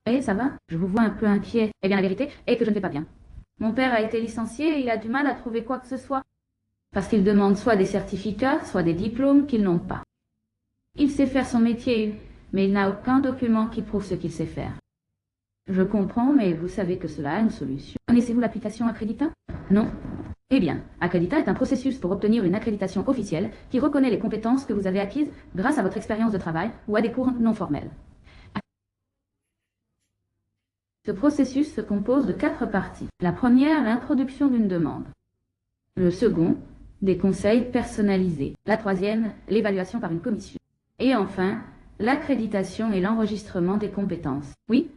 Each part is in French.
Eh, ça va? Je vous vois un peu inquiet. Eh bien, la vérité est que je ne vais pas bien. Mon père a été licencié et il a du mal à trouver quoi que ce soit. Parce qu'il demande soit des certificats, soit des diplômes qu'ils n'ont pas. Il sait faire son métier, mais il n'a aucun document qui prouve ce qu'il sait faire. Je comprends, mais vous savez que cela a une solution. Connaissez-vous l'application Accredita? Non? Eh bien, Accredita est un processus pour obtenir une accréditation officielle qui reconnaît les compétences que vous avez acquises grâce à votre expérience de travail ou à des cours non formels. Ce processus se compose de 4 parties. La première, l'introduction d'une demande. Le second, des conseils personnalisés. La troisième, l'évaluation par une commission. Et enfin, l'accréditation et l'enregistrement des compétences. Oui,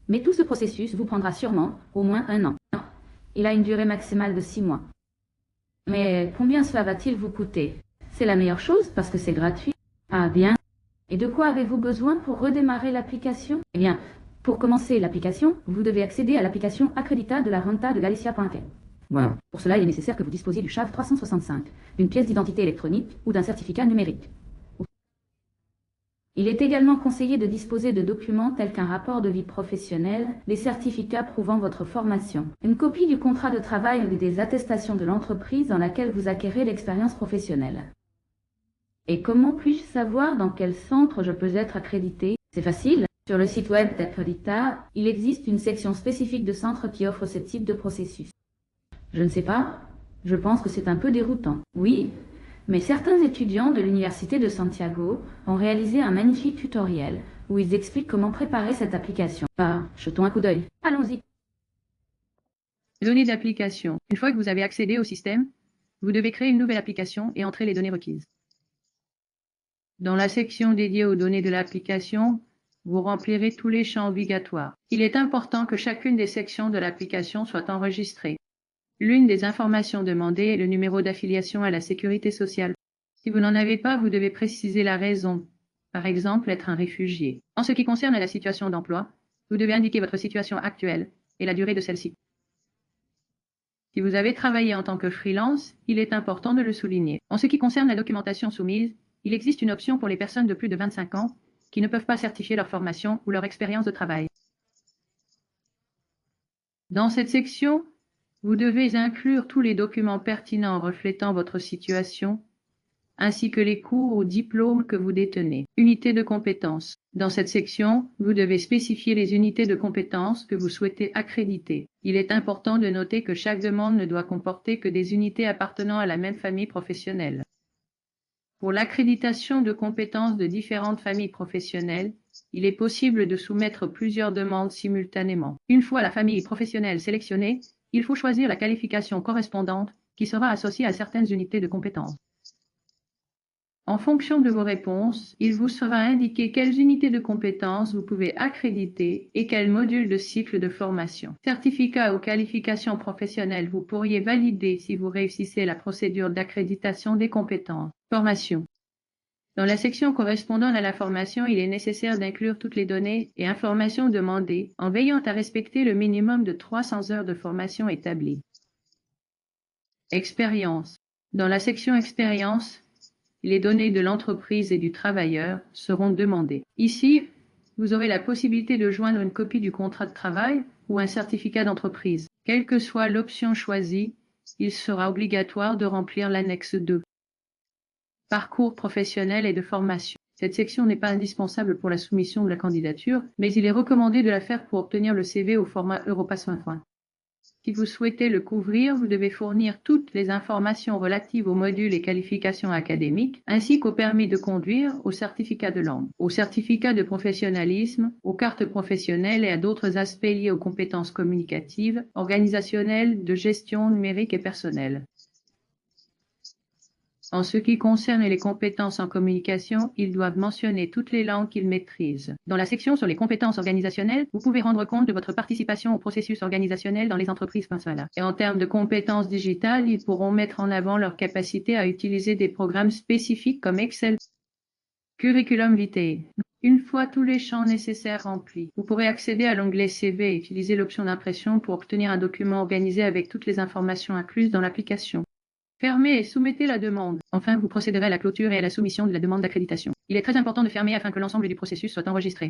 mais tout ce processus vous prendra sûrement au moins 1 an. Non, il a une durée maximale de 6 mois. Mais combien cela va-t-il vous coûter? C'est la meilleure chose parce que c'est gratuit. Ah bien. Et de quoi avez-vous besoin pour redémarrer l'application? Eh bien, pour commencer l'application, vous devez accéder à l'application Accredita de la Renta de Galicia.fr. Voilà. Pour cela, il est nécessaire que vous disposiez du CHAV 365, d'une pièce d'identité électronique ou d'un certificat numérique. Il est également conseillé de disposer de documents tels qu'un rapport de vie professionnelle, des certificats prouvant votre formation, une copie du contrat de travail ou des attestations de l'entreprise dans laquelle vous acquérez l'expérience professionnelle. Et comment puis-je savoir dans quel centre je peux être accrédité? C'est facile. Sur le site web d'Accredita, il existe une section spécifique de centres qui offre ce type de processus. Je ne sais pas. Je pense que c'est un peu déroutant. Oui, mais certains étudiants de l'Université de Santiago ont réalisé un magnifique tutoriel où ils expliquent comment préparer cette application. Ah, jetons un coup d'œil. Allons-y. Données d'application. Une fois que vous avez accédé au système, vous devez créer une nouvelle application et entrer les données requises. Dans la section dédiée aux données de l'application, vous remplirez tous les champs obligatoires. Il est important que chacune des sections de l'application soit enregistrée. L'une des informations demandées est le numéro d'affiliation à la sécurité sociale. Si vous n'en avez pas, vous devez préciser la raison. Par exemple, être un réfugié. En ce qui concerne la situation d'emploi, vous devez indiquer votre situation actuelle et la durée de celle-ci. Si vous avez travaillé en tant que freelance, il est important de le souligner. En ce qui concerne la documentation soumise, il existe une option pour les personnes de plus de 25 ans qui ne peuvent pas certifier leur formation ou leur expérience de travail. Dans cette section, vous devez inclure tous les documents pertinents reflétant votre situation, ainsi que les cours ou diplômes que vous détenez. Unités de compétences. Dans cette section, vous devez spécifier les unités de compétences que vous souhaitez accréditer. Il est important de noter que chaque demande ne doit comporter que des unités appartenant à la même famille professionnelle. Pour l'accréditation de compétences de différentes familles professionnelles, il est possible de soumettre plusieurs demandes simultanément. Une fois la famille professionnelle sélectionnée, il faut choisir la qualification correspondante qui sera associée à certaines unités de compétences. En fonction de vos réponses, il vous sera indiqué quelles unités de compétences vous pouvez accréditer et quels modules de cycle de formation. Certificat ou qualification professionnelle, vous pourriez valider si vous réussissez la procédure d'accréditation des compétences. Formation. Dans la section correspondant à la formation, il est nécessaire d'inclure toutes les données et informations demandées en veillant à respecter le minimum de 300 heures de formation établie. Expérience. Dans la section expérience, les données de l'entreprise et du travailleur seront demandées. Ici, vous aurez la possibilité de joindre une copie du contrat de travail ou un certificat d'entreprise. Quelle que soit l'option choisie, il sera obligatoire de remplir l'annexe 2. Parcours professionnel et de formation. Cette section n'est pas indispensable pour la soumission de la candidature, mais il est recommandé de la faire pour obtenir le CV au format Europass.1. Si vous souhaitez le couvrir, vous devez fournir toutes les informations relatives aux modules et qualifications académiques, ainsi qu'au permis de conduire, au certificat de langue, au certificat de professionnalisme, aux cartes professionnelles et à d'autres aspects liés aux compétences communicatives, organisationnelles, de gestion numérique et personnelle. En ce qui concerne les compétences en communication, ils doivent mentionner toutes les langues qu'ils maîtrisent. Dans la section sur les compétences organisationnelles, vous pouvez rendre compte de votre participation au processus organisationnel dans les entreprises. Et en termes de compétences digitales, ils pourront mettre en avant leur capacité à utiliser des programmes spécifiques comme Excel. Curriculum vitae. Une fois tous les champs nécessaires remplis, vous pourrez accéder à l'onglet CV et utiliser l'option d'impression pour obtenir un document organisé avec toutes les informations incluses dans l'application. Fermez et soumettez la demande. Enfin, vous procéderez à la clôture et à la soumission de la demande d'accréditation. Il est très important de fermer afin que l'ensemble du processus soit enregistré.